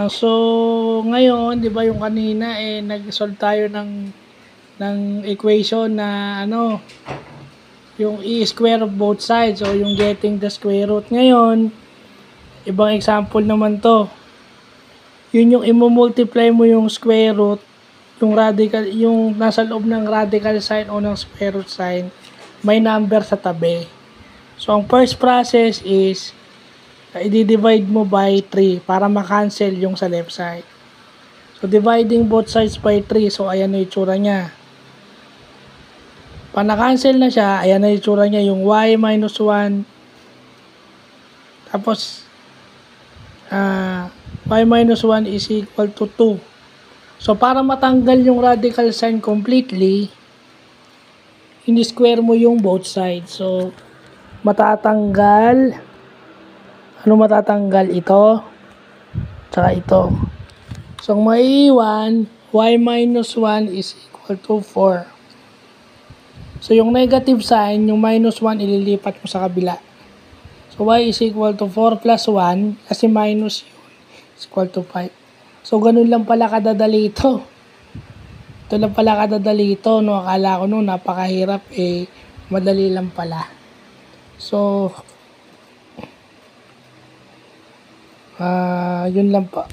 So ngayon, 'di ba yung kanina nag-solve tayo ng equation na yung square of both sides o yung getting the square root. Ngayon, ibang example naman 'to. Yun yung i-multiply mo yung square root, yung radical, yung nasa loob ng radical sign o ng square root sign, may number sa tabi. So ang first process is i-divide mo by 3 para ma-cancel yung sa left side. So, dividing both sides by 3. So, ayan na yung itsura niya. Pag na-cancel na siya, ayan na yung itsura niya. Yung y minus 1. Tapos, y minus 1 is equal to 2. So, para matanggal yung radical sign completely, ini-square mo yung both sides. So, matatanggal. Ano matatanggal? Ito. Tsaka ito. So, ang maiiwan, y minus 1 is equal to 4. So, yung negative sign, yung minus 1, ililipat mo sa kabila. So, y is equal to 4 plus 1, kasi minus yun, is equal to 5. So, ganun lang pala kadadali ito. Ito lang pala kadadali ito, no? Akala ko nung napakahirap, madali lang pala. So, yun lang pa.